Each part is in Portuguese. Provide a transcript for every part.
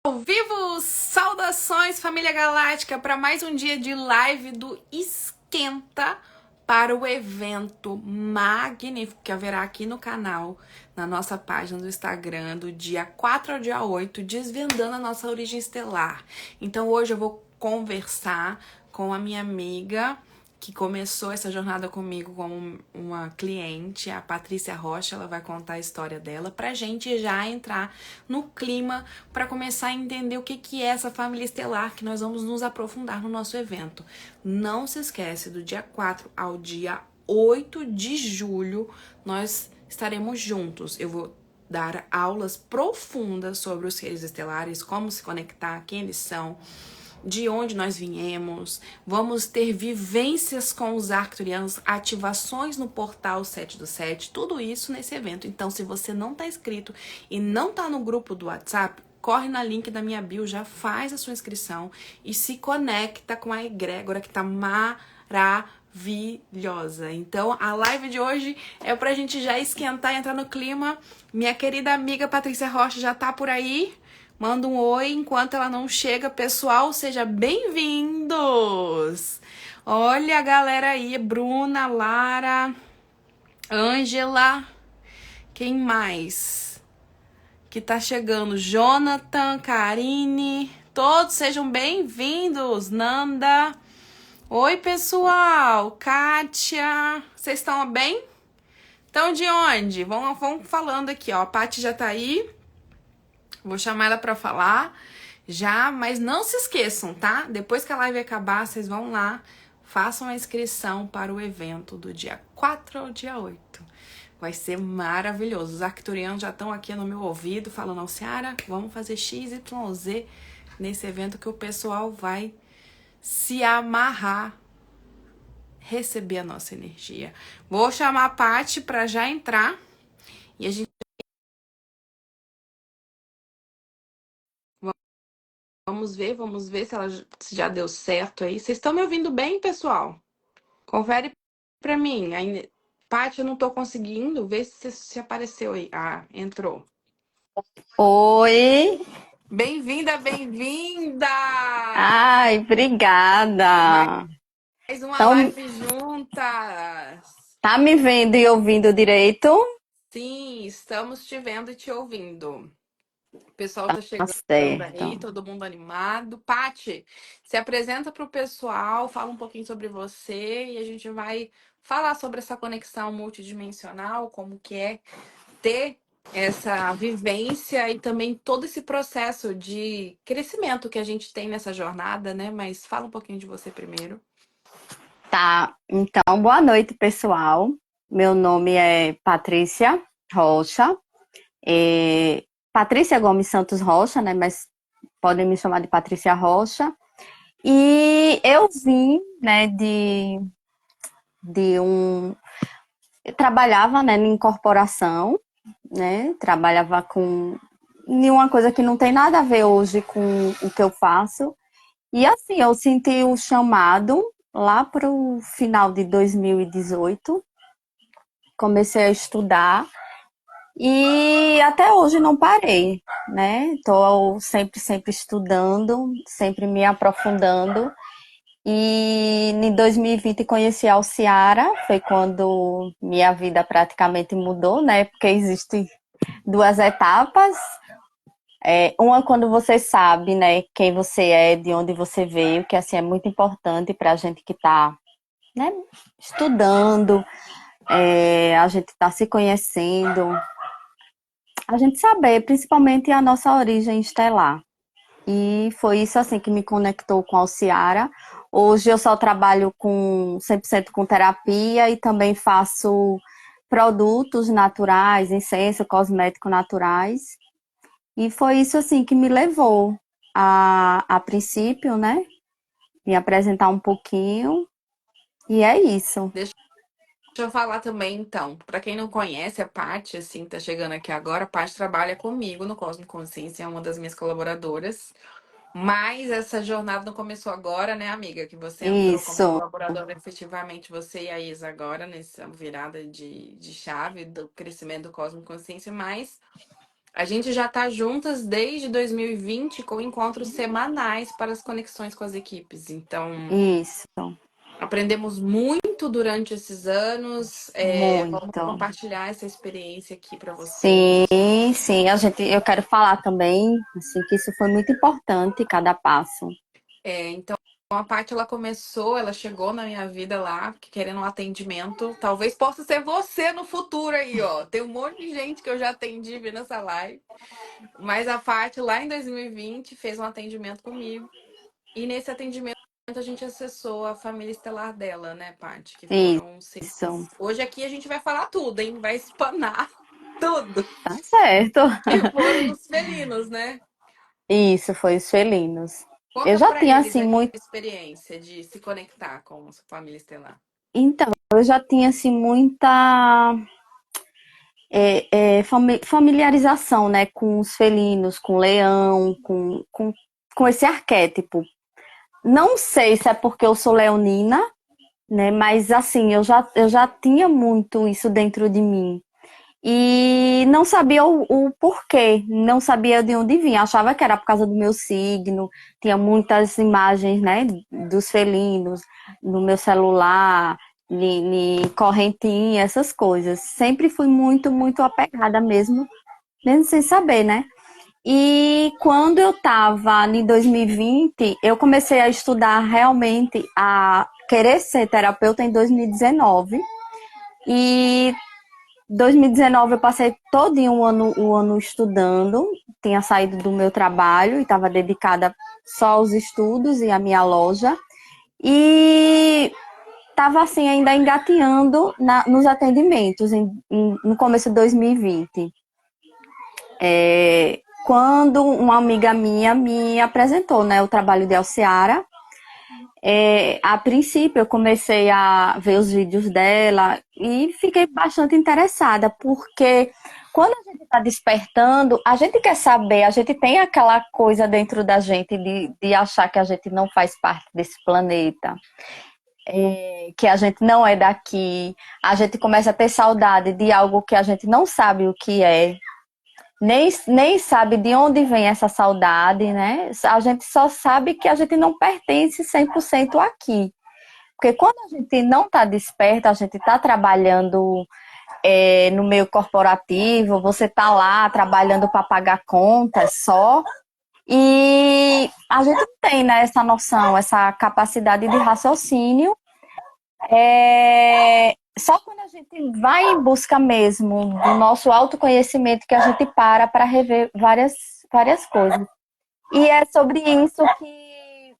Ao vivo, saudações família galáctica para mais um dia de live do Esquenta para o evento magnífico que haverá aqui no canal, na nossa página do Instagram, do dia 4 ao dia 8, desvendando a nossa origem estelar. Então hoje eu vou conversar com a minha amiga que começou essa jornada comigo como uma cliente, a Patrícia Rocha. Ela vai contar a história dela pra gente já entrar no clima para começar a entender o que é essa família estelar que nós vamos nos aprofundar no nosso evento. Não se esquece, do dia 4 ao dia 8 de julho nós estaremos juntos. Eu vou dar aulas profundas sobre os seres estelares, como se conectar, quem eles são, de onde nós viemos. Vamos ter vivências com os arcturianos, ativações no portal 7 do 7, tudo isso nesse evento. Então, se você não está inscrito e não está no grupo do WhatsApp, corre na link da minha bio, já faz a sua inscrição e se conecta com a egrégora que tá maravilhosa. Então, a live de hoje é pra gente já esquentar e entrar no clima. Minha querida amiga Patrícia Rocha já tá por aí. Manda um oi enquanto ela não chega. Pessoal, sejam bem-vindos! Olha a galera aí, Bruna, Lara, Ângela, quem mais que tá chegando? Jonathan, Karine, todos sejam bem-vindos. Nanda, oi pessoal, Kátia, vocês estão bem? Estão de onde? Vamos falando aqui, ó. A Paty já tá aí. Vou chamar ela pra falar já, mas não se esqueçam, tá? Depois que a live acabar, vocês vão lá, façam a inscrição para o evento do dia 4 ao dia 8. Vai ser maravilhoso. Os arcturianos já estão aqui no meu ouvido falando, não, Ciara, vamos fazer XYZ nesse evento que o pessoal vai se amarrar, receber a nossa energia. Vou chamar a Paty para já entrar e a gente vamos ver se ela se já deu certo aí. Vocês estão me ouvindo bem, pessoal? Confere pra mim. Paty, eu não tô conseguindo ver se apareceu aí. Ah, entrou. Oi, Bem-vinda, bem-vinda! ai, obrigada. Mais uma Então, live juntas. tá me vendo e ouvindo direito? Sim, estamos te vendo e te ouvindo. O pessoal tá Tá chegando aí, certo. todo mundo animado. Paty, se apresenta pro pessoal, fala um pouquinho sobre você e a gente vai falar sobre essa conexão multidimensional, como que é ter essa vivência e também todo esse processo de crescimento que a gente tem nessa jornada, né? Mas fala um pouquinho de você primeiro. Tá, então, boa noite, pessoal. Meu nome é Patrícia Rocha. Patrícia Gomes Santos Rocha, né? Mas podem me chamar de Patrícia Rocha. E eu vim, né, de um. Eu trabalhava, né, em corporação, né? Trabalhava com uma coisa que não tem nada a ver hoje com o que eu faço. E assim, eu senti o chamado lá para o final de 2018, comecei a estudar e até hoje não parei, né? Estou sempre estudando, sempre me aprofundando. E em 2020 conheci a Alciara, foi quando minha vida praticamente mudou, né? Porque existem duas etapas. Uma quando você sabe, né, quem você é, de onde você veio, que assim é muito importante para a gente que está, né, estudando, a gente está se conhecendo, a gente saber principalmente a nossa origem estelar. E foi isso assim que me conectou com a Alciara. Hoje eu só trabalho com 100% com terapia e também faço produtos naturais, incenso, cosmético naturais. E foi isso assim que me levou a princípio, né? Me apresentar um pouquinho. E é isso. Deixa eu falar também, então, para quem não conhece a Paty, assim, tá chegando aqui agora, a Paty trabalha comigo no Cosmo Consciência, é uma das minhas colaboradoras. Mas essa jornada não começou agora, né, amiga? Que você entrou como Isso. colaboradora efetivamente, você e a Isa agora, nessa virada de chave do crescimento do Cosmo Consciência, mas A gente já tá juntas desde 2020 com encontros semanais para as conexões com as equipes. Então, Isso, aprendemos muito durante esses anos. Vamos muito. compartilhar essa experiência aqui para Sim, vocês. sim, eu quero falar também, assim, que isso foi muito importante, cada passo. Então, a Paty, ela começou, ela chegou na minha vida lá, querendo um atendimento. Talvez possa ser você no futuro aí, ó. Tem um monte de gente que eu já atendi vindo nessa live. Mas a Paty, lá em 2020, fez um atendimento comigo. E nesse atendimento a gente acessou a família estelar dela, né, Paty? Que foram seis. Isso, Hoje aqui a gente vai falar tudo, hein? Vai espanar tudo. tá certo. Que foram os felinos, né? Isso, foi os felinos. Eu Conta já pra tinha, eles assim, a muito. experiência de se conectar com a família estelar. Então, eu já tinha, assim, muita familiarização, né, com os felinos, com o leão, com esse arquétipo. Não sei se é porque eu sou leonina, né, mas, assim, eu já tinha muito isso dentro de mim. E não sabia o porquê, não sabia de onde vinha. Achava que era por causa do meu signo. Tinha muitas imagens, né, dos felinos no meu celular, correntinha, essas coisas. Sempre fui muito, muito apegada mesmo, mesmo sem saber, né? E quando eu estava em 2020, eu comecei a estudar realmente, a querer ser terapeuta em 2019. E 2019 eu passei todo um ano estudando, tinha saído do meu trabalho e estava dedicada só aos estudos e à minha loja. E estava assim ainda engateando nos atendimentos no começo de 2020. Quando uma amiga minha me apresentou, né, o trabalho de Alciara. A princípio, eu comecei a ver os vídeos dela e fiquei bastante interessada, porque quando a gente está despertando, a gente quer saber, a gente tem aquela coisa dentro da gente de achar que a gente não faz parte desse planeta, que a gente não é daqui, a gente começa a ter saudade de algo que a gente não sabe o que é, nem sabe de onde vem essa saudade, né? A gente só sabe que a gente não pertence 100% aqui. Porque quando a gente não está desperta, a gente está trabalhando no meio corporativo, você está lá trabalhando para pagar contas só, e a gente tem, né, essa noção, essa capacidade de raciocínio. Só quando a gente vai em busca mesmo do nosso autoconhecimento que a gente para rever várias coisas. E é sobre isso que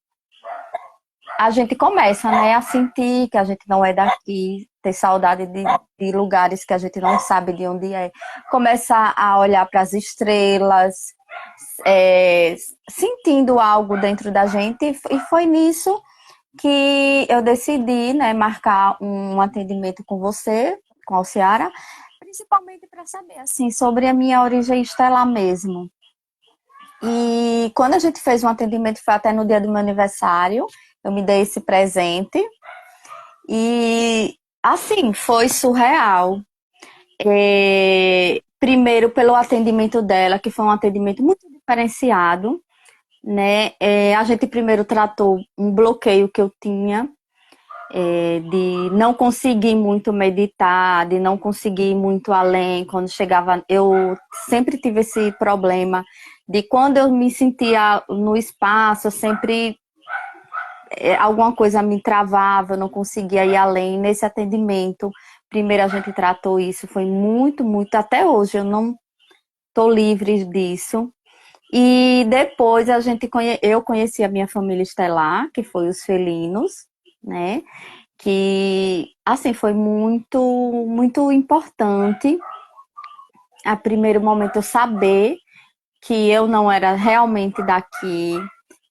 a gente começa, né, a sentir que a gente não é daqui, ter saudade de lugares que a gente não sabe de onde é, começar a olhar para as estrelas, sentindo algo dentro da gente, e foi nisso que eu decidi, né, marcar um atendimento com você, com a Alciara, principalmente para saber, assim, sobre a minha origem estelar mesmo. E quando a gente fez um atendimento, foi até no dia do meu aniversário, eu me dei esse presente e, assim, foi surreal. Primeiro, pelo atendimento dela, que foi um atendimento muito diferenciado, né? A gente primeiro tratou um bloqueio que eu tinha, de não conseguir muito meditar, de não conseguir ir muito além. Quando chegava, eu sempre tive esse problema de quando eu me sentia no espaço, eu sempre alguma coisa me travava, eu não conseguia ir além. Nesse atendimento, primeiro a gente tratou isso, foi muito, muito, até hoje eu não estou livre disso. E depois eu conheci a minha família estelar, que foi os felinos, né? Que assim foi muito, muito importante. A primeiro momento eu saber que eu não era realmente daqui,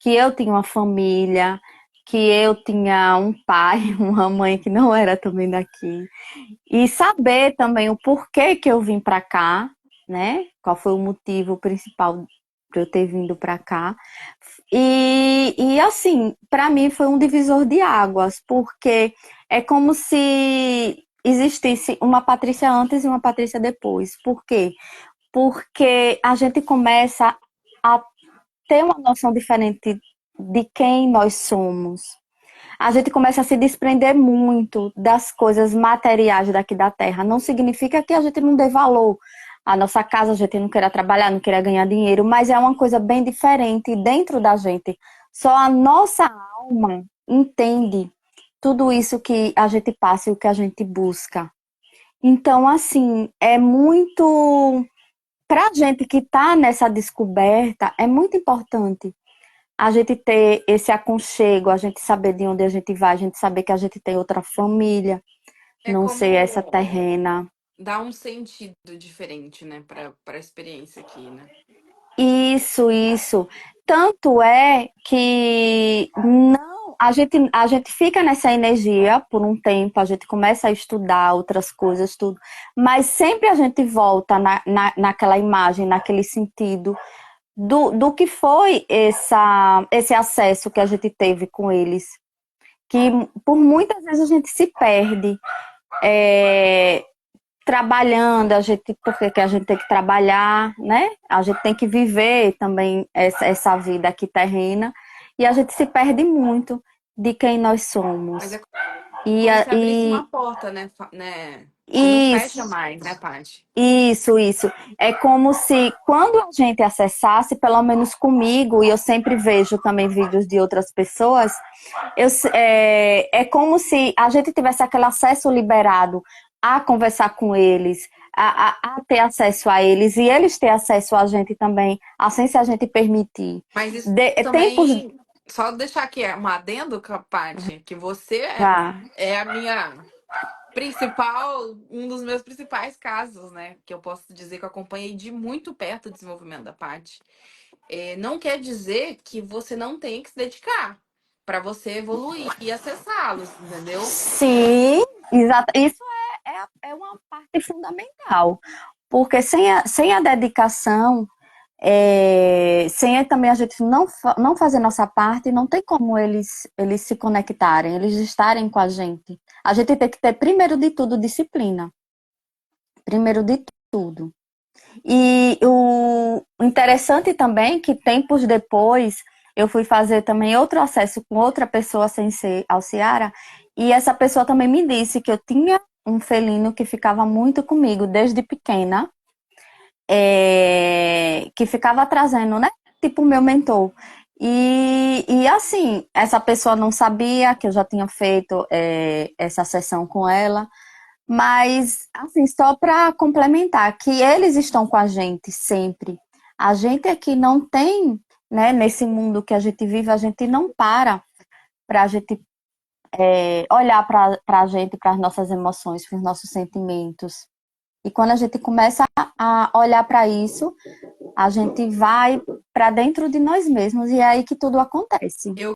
que eu tinha uma família, que eu tinha um pai, uma mãe que não era também daqui. E saber também o porquê que eu vim para cá, né? Qual foi o motivo principal para eu ter vindo para cá. E assim, para mim foi um divisor de águas, porque é como se existisse uma Patrícia antes e uma Patrícia depois. Por quê? porque a gente começa a ter uma noção diferente de quem nós somos. A gente começa a se desprender muito das coisas materiais daqui da Terra. Não significa que a gente não dê valor à nossa casa, a gente não queira trabalhar, não queira ganhar dinheiro, mas é uma coisa bem diferente dentro da gente. Só a nossa alma entende tudo isso que a gente passa e o que a gente busca. Então, assim, é muito. Para a gente que está nessa descoberta, é muito importante a gente ter esse aconchego, a gente saber de onde a gente vai, a gente saber que a gente tem outra família, É não ser essa como terrena. dar um sentido diferente, né, para a experiência aqui, né? Isso. Tanto é que não, a gente fica nessa energia por um tempo, a gente começa a estudar outras coisas, tudo, mas sempre a gente volta naquela imagem, naquele sentido do que foi esse acesso que a gente teve com eles. Que por muitas vezes a gente se perde. É, trabalhando, porque que a gente tem que trabalhar, né? A gente tem que viver também essa vida aqui terrena e a gente se perde muito de quem nós Mas somos. é E, como se abrisse e uma porta, né? Né? Que não fecha isso, mais, né, Paty? isso. É como se quando a gente acessasse, pelo menos comigo, e eu sempre vejo também vídeos de outras pessoas, é como se a gente tivesse aquele acesso liberado a conversar com eles, a ter acesso a eles, e eles ter acesso a gente também, assim se a gente permitir. Mas isso Tempos. também, só deixar aqui um adendo, Paty, que você Já, é a minha principal, um dos meus principais casos, né? Que eu posso dizer que eu acompanhei de muito perto o desenvolvimento da Paty. Não quer dizer que você não tem que se dedicar para você evoluir e acessá-los, entendeu? sim, exato. Isso é uma parte fundamental, porque sem a dedicação, sem também a gente não fazer nossa parte, não tem como eles se conectarem, eles estarem com a gente. A gente tem que ter, primeiro de tudo, disciplina. Primeiro de tudo. E o interessante também é que tempos depois eu fui fazer também outro acesso com outra pessoa sem ser Alciara, e essa pessoa também me disse que eu tinha um felino que ficava muito comigo desde pequena, que ficava trazendo, né? Tipo meu mentor. E assim, essa pessoa não sabia que eu já tinha feito essa sessão com ela, mas, assim, só para complementar, que eles estão com a gente sempre. A gente aqui não tem, né, nesse mundo que a gente vive, a gente não para a gente olhar para a gente, para as nossas emoções, para os nossos sentimentos. E quando a gente começa a olhar para isso, a gente vai para dentro de nós mesmos e é aí que tudo acontece. Eu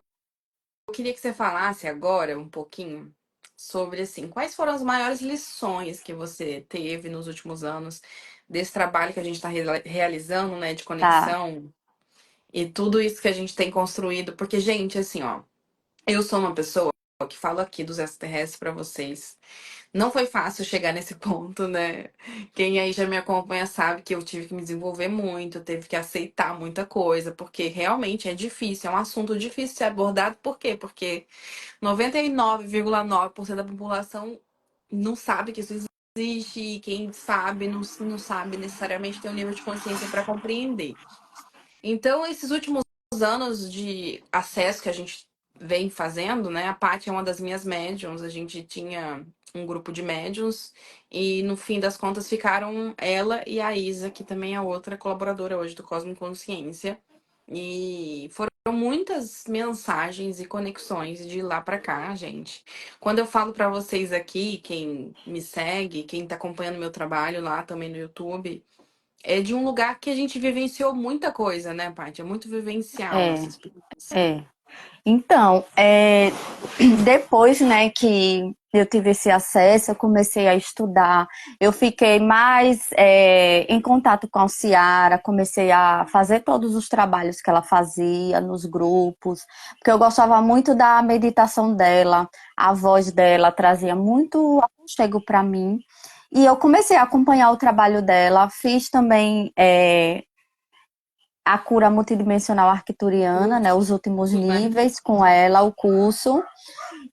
queria que você falasse agora um pouquinho sobre assim, quais foram as maiores lições que você teve nos últimos anos desse trabalho que a gente está realizando, né, de Tá, conexão e tudo isso que a gente tem construído, porque gente, assim, ó, eu sou uma pessoa que falo aqui dos extraterrestres para vocês. Não foi fácil chegar nesse ponto, né? Quem aí já me acompanha sabe que eu tive que me desenvolver muito, teve que aceitar muita coisa, porque realmente é difícil, é um assunto difícil de ser abordado. Por quê? Porque 99,9% da população não sabe que isso existe, e quem sabe não sabe necessariamente ter um nível de consciência para compreender. Então, esses últimos anos de acesso que a gente vem fazendo, né? A Paty é uma das minhas médiums, a gente tinha um grupo de médiums e no fim das contas ficaram ela e a Isa, que também é outra colaboradora hoje do Cosmo Consciência. E foram muitas mensagens e conexões de lá pra cá, gente. Quando eu falo pra vocês aqui, quem me segue, quem tá acompanhando meu trabalho lá também no YouTube, é de um lugar que a gente vivenciou muita coisa, né, Paty? É muito vivencial é, nossa experiência. é. Então, depois, né, que eu tive esse acesso, eu comecei a estudar, eu fiquei mais em contato com a Ciara, comecei a fazer todos os trabalhos que ela fazia nos grupos, porque eu gostava muito da meditação dela, a voz dela trazia muito aconchego para mim, E eu comecei a acompanhar o trabalho dela, fiz também a cura multidimensional arcturiana, né, os últimos Curso, né? níveis com ela, o curso.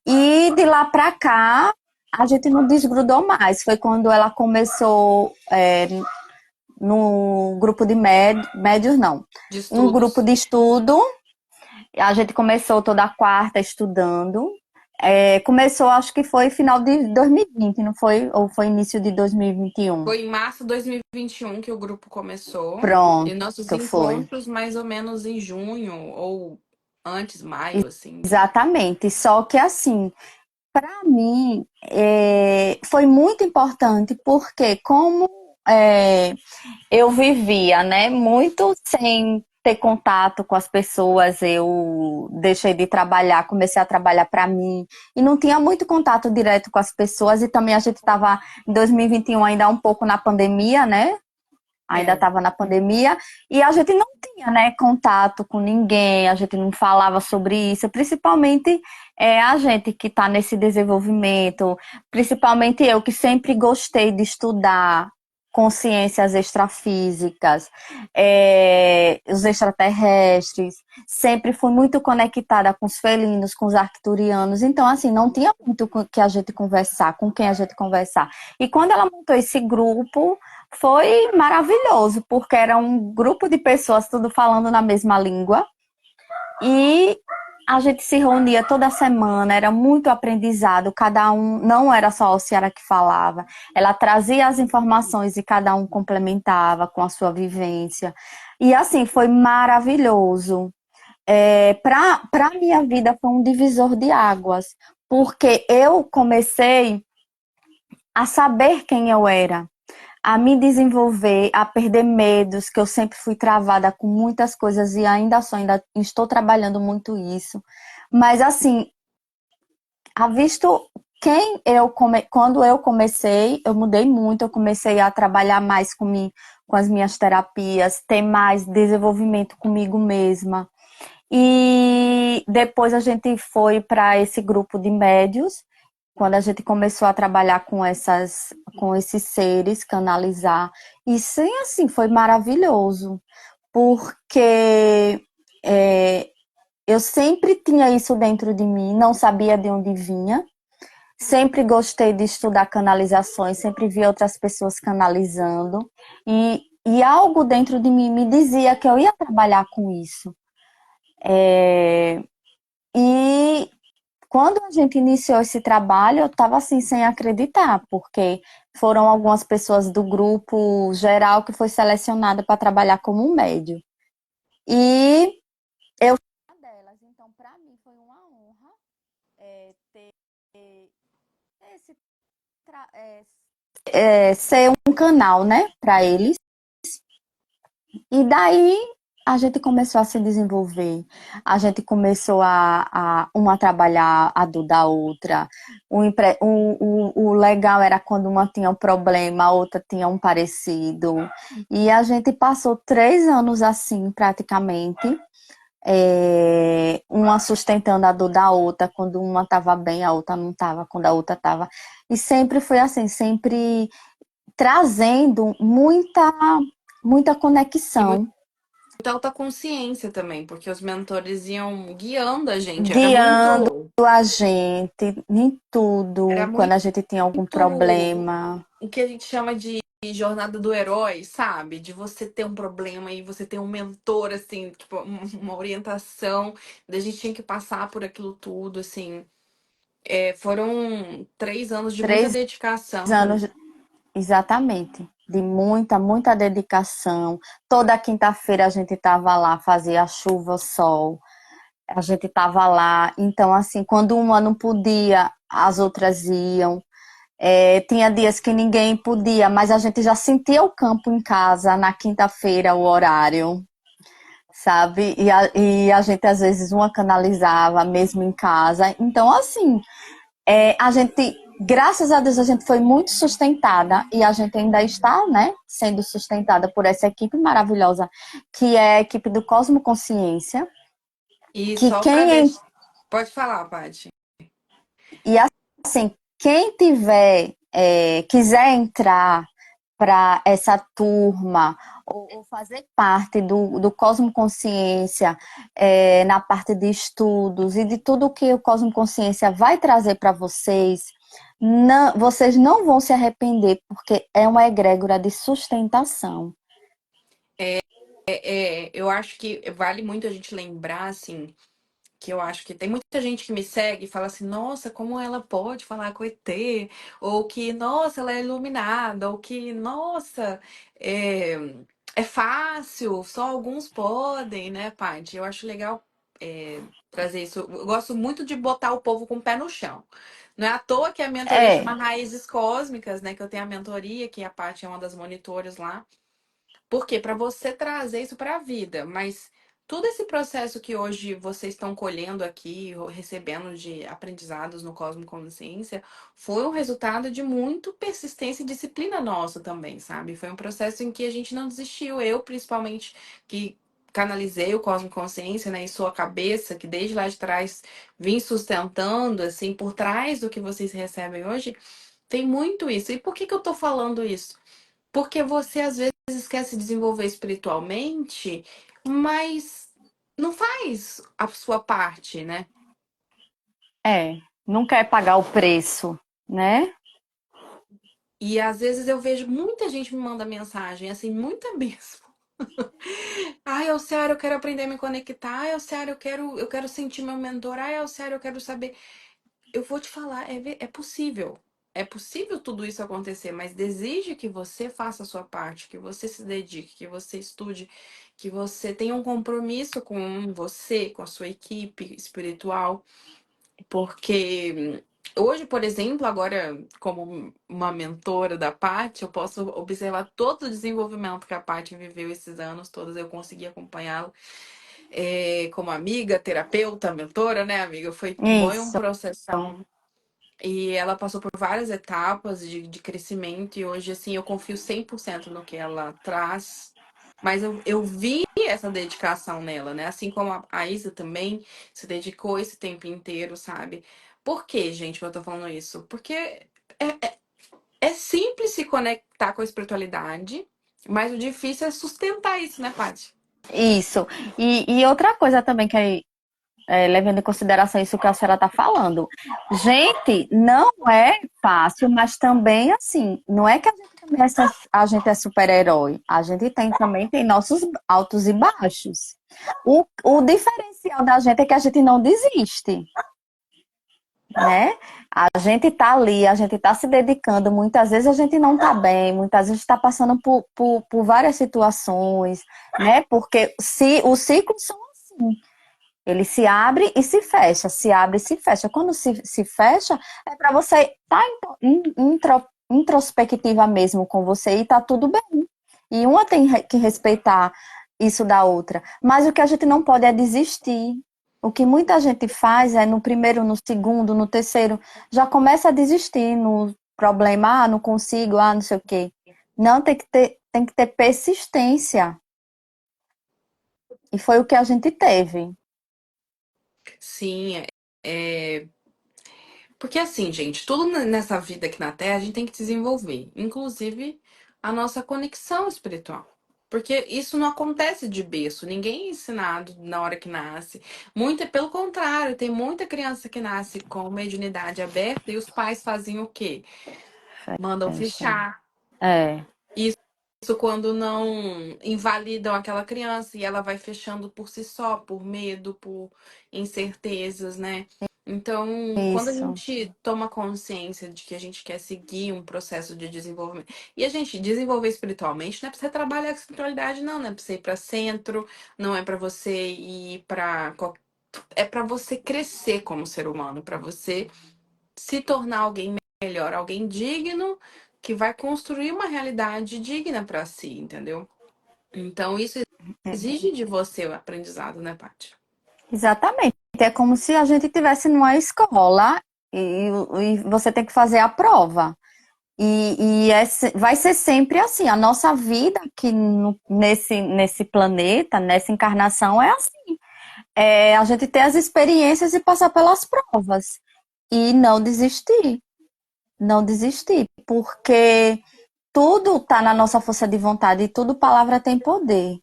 E de lá para cá, a gente não desgrudou mais. Foi quando ela começou no grupo de médios, não. De Um grupo estudos. de estudo. A gente começou toda quarta estudando. Começou, acho que foi final de 2020, não foi? Ou foi início de 2021? Foi em março de 2021 que o grupo começou. E nossos Pronto, foi. encontros mais ou menos em junho ou antes, maio, assim. Exatamente. Só que assim, para mim, foi muito importante, porque como eu vivia, né, muito sem ter contato com as pessoas, eu deixei de trabalhar, comecei a trabalhar para mim, e não tinha muito contato direto com as pessoas, e também a gente estava em 2021 ainda um pouco na pandemia, né? Ainda É. estava na pandemia, e a gente não tinha, né, contato com ninguém, a gente não falava sobre isso, principalmente a gente que está nesse desenvolvimento, principalmente eu que sempre gostei de estudar consciências extrafísicas, os extraterrestres, sempre fui muito conectada com os felinos, com os arcturianos, então assim, não tinha muito que a gente conversar, com quem a gente conversar. E quando ela montou esse grupo, foi maravilhoso, porque era um grupo de pessoas tudo falando na mesma língua e a gente se reunia toda semana, era muito aprendizado, cada um, não era só a Alciara que falava, ela trazia as informações e cada um complementava com a sua vivência. E assim, foi maravilhoso. Para a minha vida foi um divisor de águas, porque eu comecei a saber quem eu era, a me desenvolver, a perder medos, que eu sempre fui travada com muitas coisas e ainda estou trabalhando muito isso. Mas assim, a visto quando eu comecei, eu mudei muito, eu comecei a trabalhar mais com as minhas terapias, ter mais desenvolvimento comigo mesma. E depois a gente foi para esse grupo de médios, quando a gente começou a trabalhar com esses seres, canalizar. E sim, assim, foi maravilhoso, porque eu sempre tinha isso dentro de mim, não sabia de onde vinha. Sempre gostei de estudar canalizações, sempre vi outras pessoas canalizando. E algo dentro de mim me dizia que eu ia trabalhar com isso. E quando a gente iniciou esse trabalho, eu estava assim, sem acreditar, porque foram algumas pessoas do grupo geral que foi selecionada para trabalhar como um médio. E eu fui uma delas. Então, para mim, foi uma honra ter esse, ser um canal, né, para eles. E daí a gente começou a se desenvolver, a gente começou a uma trabalhar a dor da outra. O legal era quando uma tinha um problema, a outra tinha um parecido. E a gente passou 3 anos assim, praticamente, uma sustentando a dor da outra, quando uma estava bem, a outra não estava, quando a outra estava. E sempre foi assim, sempre trazendo muita E conexão, muita autoconsciência também, porque os mentores iam guiando a gente. guiando a gente em Era tudo, quando muito a gente tem algum problema. o que a gente chama de jornada do herói, sabe? De você ter um problema e você ter um mentor, assim, tipo, uma orientação. Da gente tinha que passar por aquilo tudo, assim. Foram 3 anos de muita Três dedicação. anos, exatamente, de muita dedicação. Toda quinta-feira a gente estava lá, fazia chuva ou sol, a gente estava lá. Então, assim, quando uma não podia, as outras iam. Tinha dias que ninguém podia, mas a gente já sentia o campo em casa na quinta-feira, o horário, sabe? E a gente, às vezes, uma canalizava mesmo em casa. Então, assim, a gente, graças a Deus, a gente foi muito sustentada e a gente ainda está, né, sendo sustentada por essa equipe maravilhosa, que é a equipe do Cosmo Consciência, E que só para quem deixar. Pode falar, Paty. e assim, quem tiver quiser entrar para essa turma ou fazer parte do Cosmo Consciência, na parte de estudos e de tudo que o Cosmo Consciência vai trazer para vocês, vocês não vão se arrepender, porque é uma egrégora de sustentação. Eu acho que vale muito a gente lembrar, assim, que eu acho que tem muita gente que me segue e fala assim, nossa, como ela pode falar com ET? Ou que, nossa, ela é iluminada, ou que, nossa, é, é fácil, só alguns podem, né, Paty? Eu acho legal trazer isso. Eu gosto muito de botar o povo com o pé no chão. Não é à toa que a mentoria chama É, Raízes Cósmicas, né? Que eu tenho a mentoria, que a Paty é uma das monitoras lá. Por quê? Para você trazer isso para a vida. Mas todo esse processo que hoje vocês estão colhendo aqui, recebendo de aprendizados no Cosmo Consciência, foi um resultado de muito persistência e disciplina nossa também, sabe? Foi um processo em que a gente não desistiu. Eu, principalmente, que canalizei o Cosmo Consciência, né, em sua cabeça, que desde lá de trás vim sustentando, assim, por trás do que vocês recebem hoje, tem muito isso. E por que que eu tô falando isso? Porque você às vezes quer se desenvolver espiritualmente, mas não faz a sua parte, né? não quer pagar o preço, né? E às vezes eu vejo muita gente me manda mensagem, assim, muita mesmo. Ai, eu sério, eu quero aprender a me conectar. Ai, eu sério, eu quero sentir meu mentor. Ai, eu sério, eu quero saber. Eu vou te falar, é possível. É possível tudo isso acontecer, mas exige que você faça a sua parte, que você se dedique, que você estude, que você tenha um compromisso com você, com a sua equipe espiritual, porque hoje, por exemplo, agora como uma mentora da Paty, eu posso observar todo o desenvolvimento que a Paty viveu esses anos todos, eu consegui acompanhá-la como amiga, terapeuta, mentora, né, amiga? Foi um Isso. processo. E ela passou por várias etapas de crescimento e hoje, assim, eu confio 100% no que ela traz. Mas eu vi essa dedicação nela, né? Assim como a Isa também se dedicou esse tempo inteiro, sabe? Por que, gente, eu tô falando isso? Porque é simples se conectar com a espiritualidade, mas o difícil é sustentar isso, né, Paty? Isso. E outra coisa também que levando em consideração isso que a senhora está falando. Gente, não é fácil, mas também, assim, não é que a gente é super-herói. A gente também tem nossos altos e baixos. O diferencial da gente é que a gente não desiste, né? A gente tá ali, a gente tá se dedicando, muitas vezes a gente não tá bem, muitas vezes está passando por várias situações, né? Porque se os ciclos são assim. Ele se abre e se fecha, se abre e se fecha. Quando se fecha, é para você estar introspectiva mesmo com você e tá tudo bem. E uma tem que respeitar isso da outra. Mas o que a gente não pode é desistir. O que muita gente faz é no primeiro, no segundo, no terceiro, já começa a desistir no problema, não consigo, não sei o quê. Não, tem que ter persistência. E foi o que a gente teve. Sim, é, porque assim, gente, tudo nessa vida aqui na Terra a gente tem que desenvolver, inclusive a nossa conexão espiritual. Porque isso não acontece de berço, ninguém é ensinado na hora que nasce. Muita, pelo contrário, tem muita criança que nasce com mediunidade aberta e os pais fazem o quê? Mandam Fecha. fechar. É, Isso quando não invalidam aquela criança e ela vai fechando por si só, por medo, por incertezas, né? Então, quando a isso. gente toma consciência de que a gente quer seguir um processo de desenvolvimento, e a gente desenvolver espiritualmente, não é pra você trabalhar com espiritualidade, não é pra você ir pra centro, não é pra você ir pra. É pra você crescer como ser humano, pra você se tornar alguém melhor, alguém digno que vai construir uma realidade digna para si, entendeu? Então isso exige de você o aprendizado, né, Paty? Exatamente. É como se a gente estivesse numa escola e você tem que fazer a prova. Vai ser sempre assim. A nossa vida aqui nesse planeta, nessa encarnação, é assim. A gente ter as experiências e passar pelas provas. E não desistir. não desistir, porque tudo está na nossa força de vontade e tudo palavra tem poder.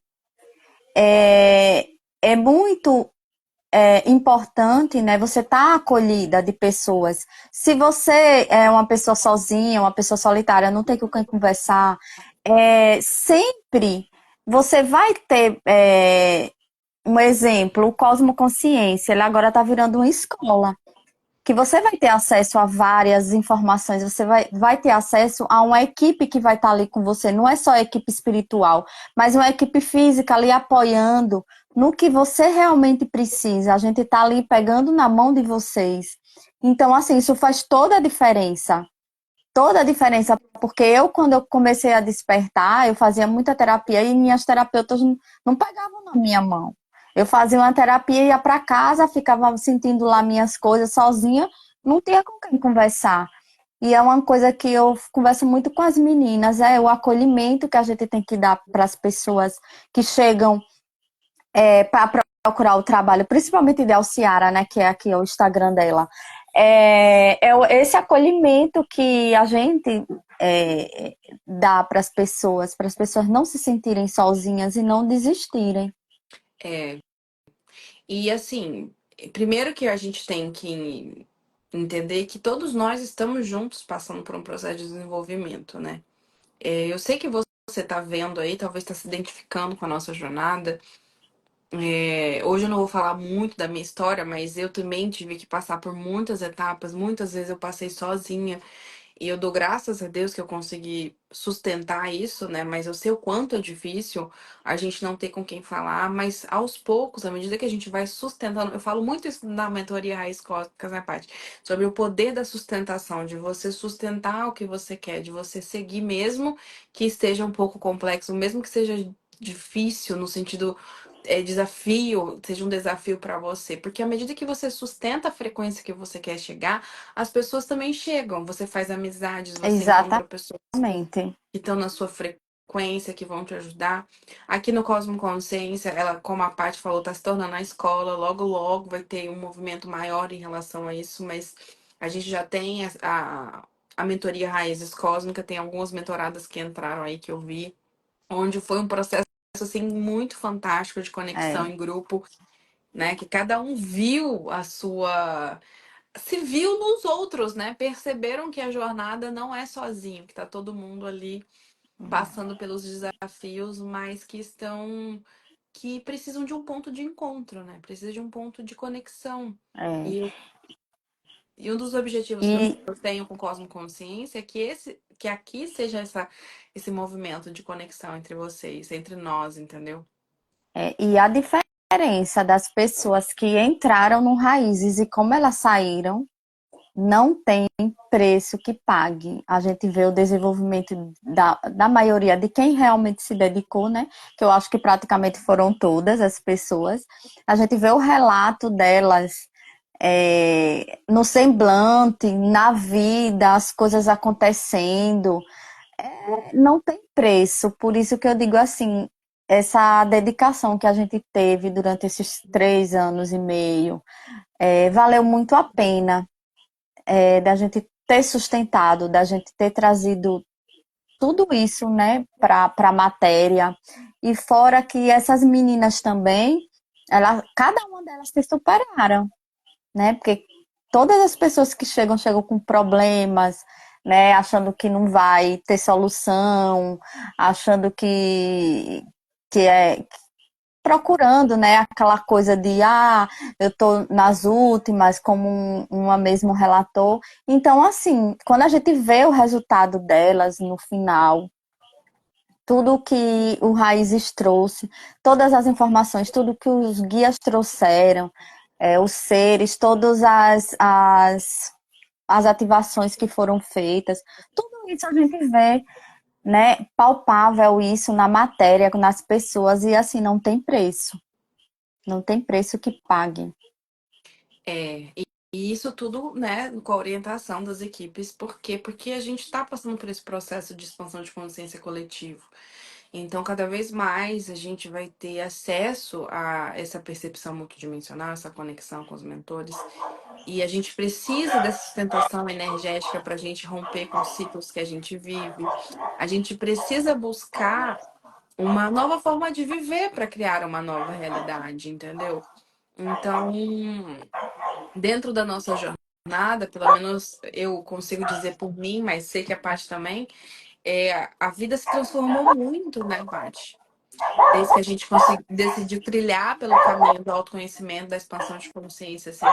É, é muito importante, né? Você tá acolhida de pessoas. Se você é uma pessoa sozinha, uma pessoa solitária, não tem com quem conversar, sempre você vai ter um exemplo, o Cosmoconsciência, ele agora está virando uma escola que você vai ter acesso a várias informações, você vai ter acesso a uma equipe que vai estar ali com você, não é só a equipe espiritual, mas uma equipe física ali apoiando no que você realmente precisa. A gente está ali pegando na mão de vocês. Então, assim, isso faz toda a diferença, porque eu, quando eu comecei a despertar, eu fazia muita terapia e minhas terapeutas não pegavam na minha mão. Eu fazia uma terapia, ia para casa, ficava sentindo lá minhas coisas sozinha, não tinha com quem conversar. E é uma coisa que eu converso muito com as meninas, é o acolhimento que a gente tem que dar para as pessoas que chegam para procurar o trabalho, principalmente de Alciara, né, que é aqui o Instagram dela. Esse acolhimento que a gente dá para as pessoas não se sentirem sozinhas e não desistirem. É, e assim, primeiro que a gente tem que entender que todos nós estamos juntos passando por um processo de desenvolvimento, né? Eu sei que você tá vendo aí, talvez está se identificando com a nossa jornada. Hoje eu não vou falar muito da minha história, mas eu também tive que passar por muitas etapas. Muitas vezes eu passei sozinha. E eu dou graças a Deus que eu consegui sustentar isso, né? Mas eu sei o quanto é difícil a gente não ter com quem falar, mas aos poucos, à medida que a gente vai sustentando, eu falo muito isso na mentoria Raiz Cósmicas, né, Paty? Sobre o poder da sustentação, de você sustentar o que você quer, de você seguir mesmo que esteja um pouco complexo, mesmo que seja difícil no sentido desafio, seja um desafio para você, porque à medida que você sustenta a frequência que você quer chegar, as pessoas também chegam. Você faz amizades, você encontra pessoas Exatamente. que estão na sua frequência, que vão te ajudar. Aqui no Cosmo Consciência, ela, como a Paty falou, está se tornando a escola. Logo, logo vai ter um movimento maior em relação a isso, mas a gente já tem a mentoria Raízes Cósmica, tem algumas mentoradas que entraram aí que eu vi, onde foi um processo assim muito fantástico de conexão É, em grupo, né? Que cada um viu a sua se viu nos outros, né? Perceberam que a jornada não é sozinho, que tá todo mundo ali passando pelos desafios, mas que precisam de um ponto de encontro, né? Precisa de um ponto de conexão. é. E, e um dos objetivos que E, eu tenho com Cosmo Consciência é que aqui seja esse movimento de conexão entre vocês, entre nós, entendeu? e a diferença das pessoas que entraram no Raízes e como elas saíram não tem preço que pague. A gente vê o desenvolvimento da maioria de quem realmente se dedicou, né? Que eu acho que praticamente foram todas as pessoas. A gente vê o relato delas no semblante, na vida, as coisas acontecendo. Não tem preço. Por isso que eu digo assim, essa dedicação que a gente teve durante esses 3 anos e meio, valeu muito a pena da gente ter sustentado, da gente ter trazido tudo isso, né, para a matéria. E fora que essas meninas também, cada uma delas se superaram, né? Porque todas as pessoas que chegam com problemas, né, achando que não vai ter solução, achando que é procurando, né, aquela coisa de eu tô nas últimas, como uma mesmo relatou. Então, assim, quando a gente vê o resultado delas no final, tudo que o Raízes trouxe, todas as informações, tudo que os guias trouxeram, os seres, todas as ativações que foram feitas, tudo isso a gente vê, né, palpável isso na matéria, nas pessoas, e assim, não tem preço. Não tem preço que pague. E isso tudo, né, com a orientação das equipes. Por quê? Porque a gente está passando por esse processo de expansão de consciência coletivo. Então, cada vez mais a gente vai ter acesso a essa percepção multidimensional, essa conexão com os mentores. E a gente precisa dessa sustentação energética para a gente romper com os ciclos que a gente vive. A gente precisa buscar uma nova forma de viver para criar uma nova realidade, entendeu? Então, dentro da nossa jornada, pelo menos eu consigo dizer por mim, mas sei que a Paty também, a vida se transformou muito, né, Paty? Desde que a gente decidiu trilhar pelo caminho do autoconhecimento, da expansão de consciência, assim.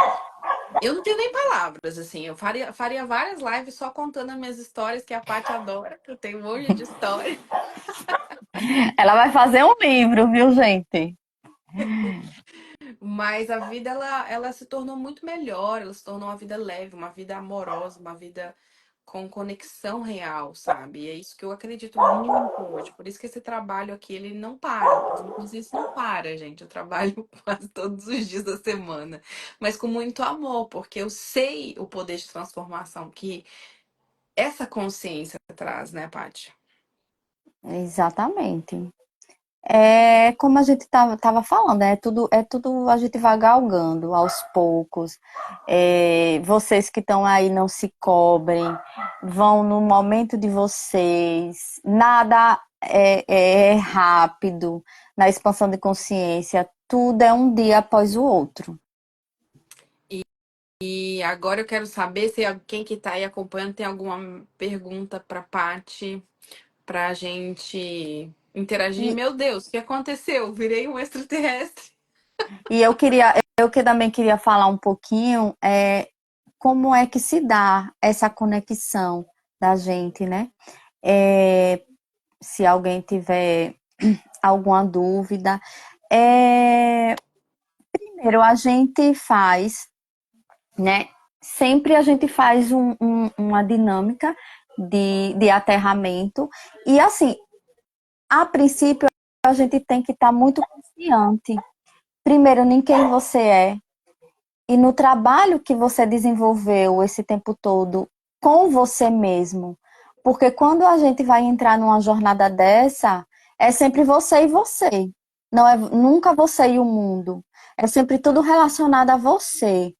Eu não tenho nem palavras, assim. Eu faria várias lives só contando as minhas histórias, que a Paty adora, que eu tenho um monte de história. Ela vai fazer um livro, viu, gente? Mas a vida, ela se tornou muito melhor. Ela se tornou uma vida leve, uma vida amorosa, uma vida com conexão real, sabe? E é isso que eu acredito muito hoje. Por isso que esse trabalho aqui, ele não para. Inclusive, isso não para, gente. Eu trabalho quase todos os dias da semana. Mas com muito amor, porque eu sei o poder de transformação que essa consciência traz, né, Paty? Exatamente. É como a gente tava falando, é tudo a gente vai galgando aos poucos. É, vocês que estão aí não se cobrem, vão no momento de vocês. Nada é rápido na expansão de consciência. Tudo é um dia após o outro. E agora eu quero saber se quem que tá aí acompanhando tem alguma pergunta para Paty, pra gente interagir. E, Meu Deus, o que aconteceu? Virei um extraterrestre. e eu que também queria falar um pouquinho como é que se dá essa conexão da gente, né? É, se alguém tiver alguma dúvida. Primeiro, a gente faz, né? Sempre a gente faz uma dinâmica de aterramento. E assim, a princípio, a gente tem que estar muito confiante. Primeiro, em quem você é e no trabalho que você desenvolveu esse tempo todo com você mesmo. Porque quando a gente vai entrar numa jornada dessa, é sempre você e você. Não é nunca você e o mundo. É sempre tudo relacionado a você.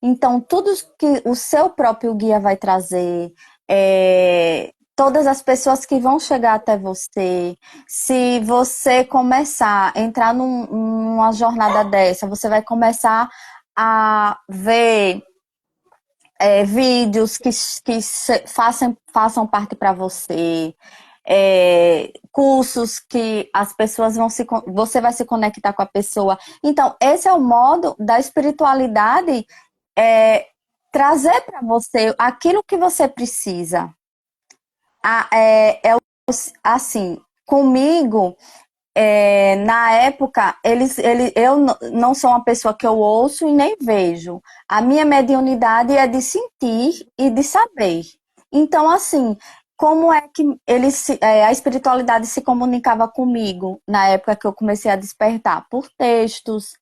Então, tudo que o seu próprio guia vai trazer, todas as pessoas que vão chegar até você, se você começar a entrar numa jornada dessa, você vai começar a ver vídeos façam parte para você, cursos que as pessoas você vai se conectar com a pessoa. Então, esse é o modo da espiritualidade trazer para você aquilo que você precisa. Assim, comigo, na época, eu não sou uma pessoa que eu ouço e nem vejo. A minha mediunidade é de sentir e de saber. Então, assim, como é que a espiritualidade se comunicava comigo na época que eu comecei a despertar? Por textos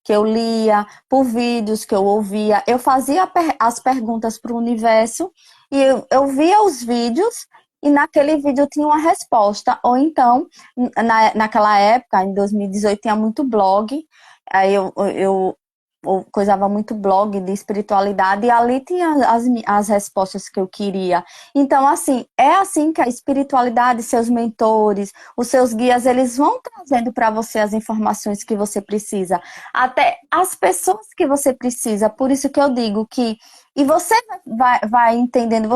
que eu lia, por vídeos que eu ouvia. Eu fazia as perguntas para o universo e eu via os vídeos e naquele vídeo tinha uma resposta. Ou então, naquela época, em 2018, tinha muito blog. Aí eu coisava muito blog de espiritualidade e ali tinha as respostas que eu queria. Então, assim, é assim que a espiritualidade, seus mentores, os seus guias, eles vão trazendo para você as informações que você precisa, até as pessoas que você precisa. Por isso que eu digo que e você vai entendendo,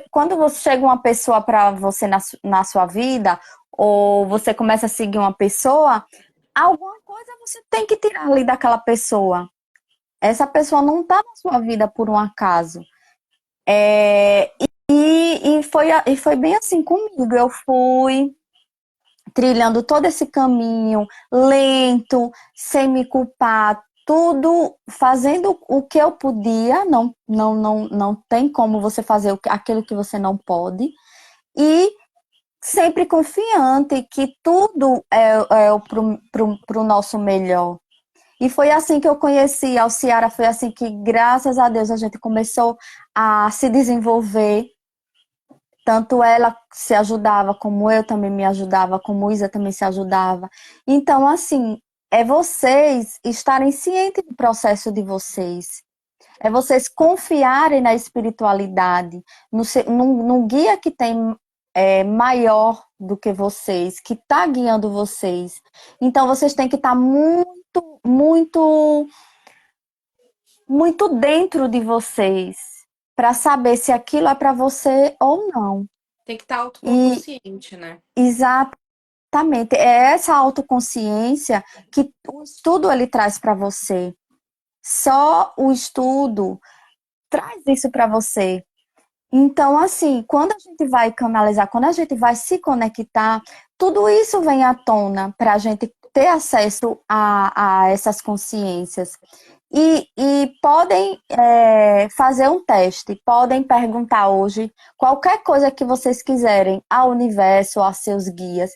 quando você chega uma pessoa para você na sua vida, ou você começa a seguir uma pessoa, alguma coisa você tem que tirar ali daquela pessoa. Essa pessoa não está na sua vida por um acaso. É, e foi bem assim comigo. Eu fui trilhando todo esse caminho lento, sem me culpar, tudo fazendo o que eu podia. Não tem como você fazer aquilo que você não pode. E sempre confiante que tudo é pro nosso melhor. E foi assim que eu conheci a Alciara, foi assim que, graças a Deus, a gente começou a se desenvolver Tanto ela se ajudava, como eu também me ajudava, como Isa também se ajudava. Então, assim, é vocês estarem cientes do processo de vocês. É vocês confiarem na espiritualidade, no guia que tem maior do que vocês, que está guiando vocês. Então, vocês têm que estar muito, muito, muito dentro de vocês para saber se aquilo é para você ou não. Tem que estar E autoconsciente, né? exatamente, é essa autoconsciência que o estudo ele traz para você. Só o estudo traz isso para você. Então, assim, quando a gente vai canalizar, quando a gente vai se conectar, tudo isso vem à tona para a gente ter acesso a essas consciências. E podem fazer um teste, podem perguntar hoje qualquer coisa que vocês quiserem ao universo, aos seus guias,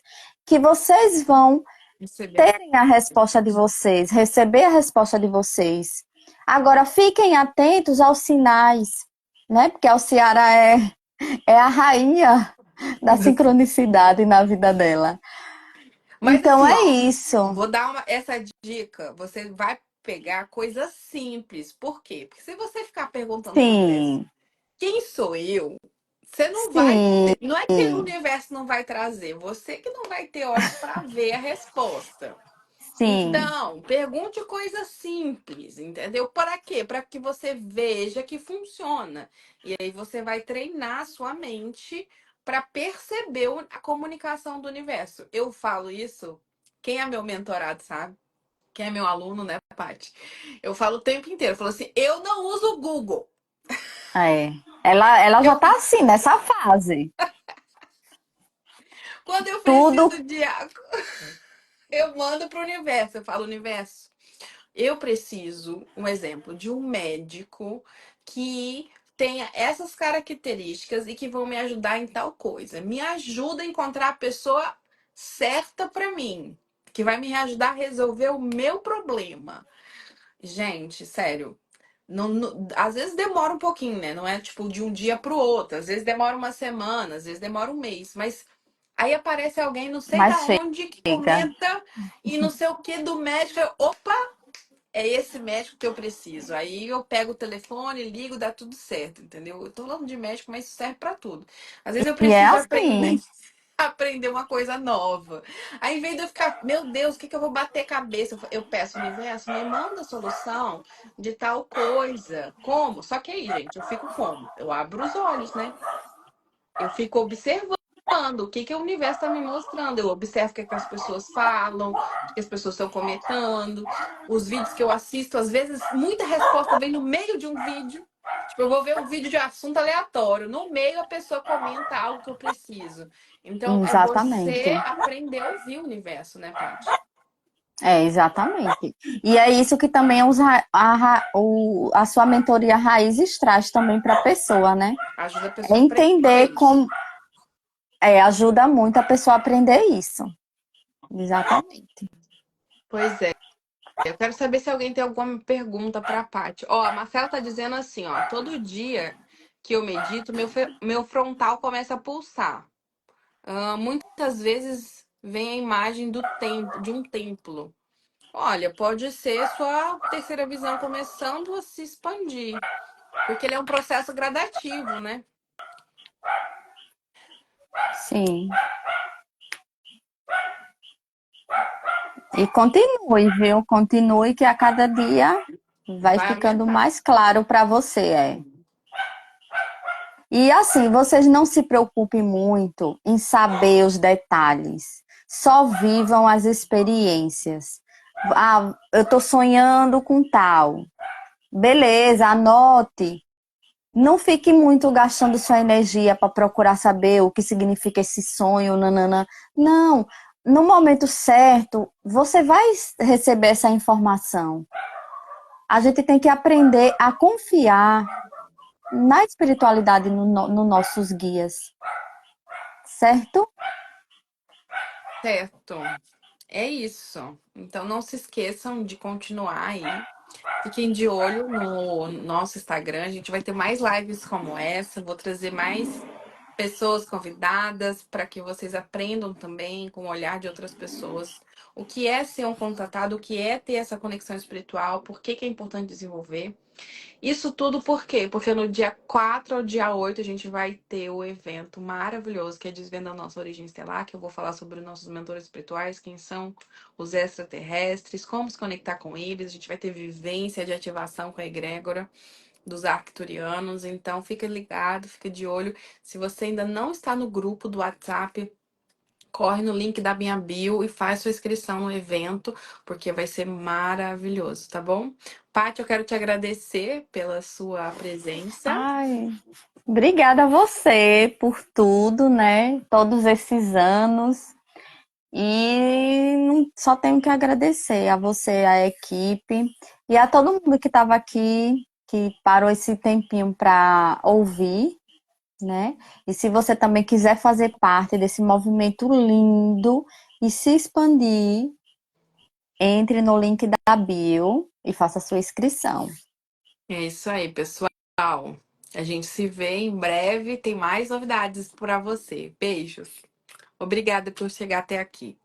que vocês vão Receber. terem a resposta de vocês, receber a resposta de vocês. Agora, fiquem atentos aos sinais, né? Porque a Ciara é a rainha da sincronicidade na vida dela. Mas Então assim, é ó, isso. vou dar essa dica. Você vai pegar coisas simples. Por quê? Porque se você ficar perguntando pro universo, Sim, quem sou eu? Você não vai. sim, Não é que o universo não vai trazer, você que não vai ter olhos para ver a resposta. sim. Então, pergunte coisas simples, entendeu? Para quê? Para que você veja que funciona. E aí você vai treinar a sua mente para perceber a comunicação do universo. Eu falo isso, quem é meu mentorado sabe? Quem é meu aluno, né, Paty? Eu falo o tempo inteiro. Eu falo assim, eu não uso o Google. É. Ela já Eu, tá assim, nessa fase. quando eu Tudo. preciso de algo, eu mando para o universo. Eu falo, universo. Eu preciso, um exemplo, de um médico que tenha essas características e que vão me ajudar em tal coisa. Me ajuda a encontrar a pessoa certa para mim, que vai me ajudar a resolver o meu problema. Gente, sério. Às vezes demora um pouquinho, né? Não é tipo de um dia para o outro. Às vezes demora uma semana, às vezes demora um mês. Mas aí aparece alguém, não sei Mas da onde, que chega. comenta e não sei o que do médico. Opa, é esse médico que eu preciso. Aí eu pego o telefone, ligo, dá tudo certo, entendeu? Eu tô falando de médico, mas isso serve pra tudo. Às vezes eu E é preciso aprender, assim. aprender uma coisa nova. Aí, em vez de eu ficar, meu Deus, o que que eu vou bater cabeça? Eu peço, universo, me manda a solução de tal coisa. Como? Só que aí, gente, eu fico como? Eu abro os olhos, né? Eu fico observando o que que o universo está me mostrando. Eu observo o que, que as pessoas falam, o que as pessoas estão comentando, os vídeos que eu assisto. Às vezes, muita resposta vem no meio de um vídeo. Tipo, eu vou ver um vídeo de assunto aleatório. No meio, a pessoa comenta algo que eu preciso. Então, é Exatamente. você aprender a ouvir o universo, né, Paty? É, exatamente. E é isso que também a sua mentoria Raízes traz também para a pessoa, né? Ajuda a É pessoa a aprender entender isso. como. Ajuda muito a pessoa a aprender isso. Exatamente. Pois é. Eu quero saber se alguém tem alguma pergunta para a Paty. Ó, a Marcela tá dizendo assim, ó, todo dia que eu medito, meu frontal começa a pulsar. Muitas vezes vem a imagem do templo, de um templo. Olha, pode ser sua terceira visão começando a se expandir, porque ele é um processo gradativo, né? Sim. E continue, viu? Continue que a cada dia vai Vai ficando aumentar. mais claro para você, E assim, vocês não se preocupem muito em saber os detalhes. Só vivam as experiências. Ah, eu tô sonhando com tal. Beleza, anote. Não fique muito gastando sua energia para procurar saber o que significa esse sonho, nanana. Não, no momento certo, você vai receber essa informação. A gente tem que aprender a confiar na espiritualidade, nos nossos guias, certo? Certo. É isso. Então não se esqueçam de continuar aí. Fiquem de olho no nosso Instagram. A gente vai ter mais lives como essa. Vou trazer mais. pessoas convidadas para que vocês aprendam também com o olhar de outras pessoas o que é ser um contatado, o que é ter essa conexão espiritual, por que que é importante desenvolver. Isso tudo por quê? Porque no dia 4 ao dia 8 a gente vai ter o evento maravilhoso que é Desvendando a Nossa Origem Estelar, que eu vou falar sobre os nossos mentores espirituais, quem são os extraterrestres, como se conectar com eles. A gente vai ter vivência de ativação com a egrégora dos arcturianos. Então, fica ligado, fica de olho. Se você ainda não está no grupo do WhatsApp, corre no link da minha bio e faz sua inscrição no evento, porque vai ser maravilhoso, tá bom? Paty, eu quero te agradecer pela sua presença. Ai, obrigada a você por tudo, né? Todos esses anos. E só tenho que agradecer a você, a equipe e a todo mundo que estava aqui, que parou esse tempinho para ouvir, né? E se você também quiser fazer parte desse movimento lindo e se expandir, entre no link da bio e faça sua inscrição. É isso aí, pessoal. A gente se vê em breve. Tem mais novidades para você. Beijos. Obrigada por chegar até aqui.